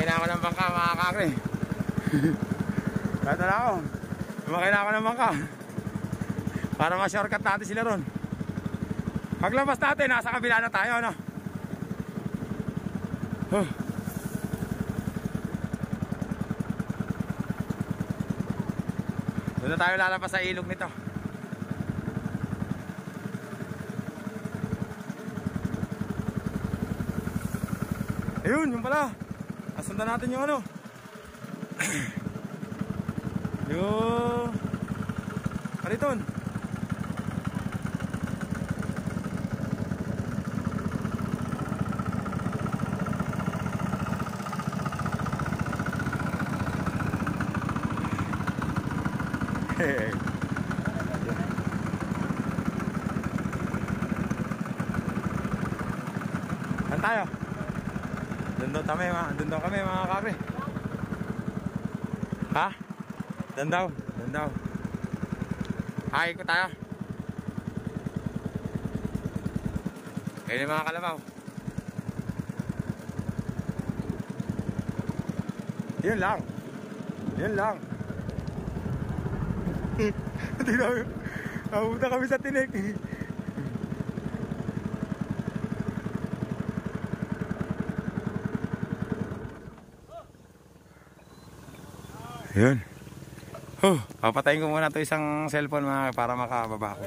Sumakay na ako ng bangka mga kakre. Kaya na ako. Sumakay na ako ng bangka. Para ma-shortcut natin sila ron. Paglabas natin, nasa kabila na tayo, no? Doon na tayo lalabas sa ilog nito. Ayun, yung pala. Nasundan natin yung ano. Yung Kariton. Saan tayo? Doon daw kami mga kakre. Ha? Doon daw. Ay, ikot tayo. Ayun yung mga kalabaw. Yun lang. Hindi namin. Napunta kami sa tinik. Yun. Papatayin ko muna to isang cellphone mga para makababa ko.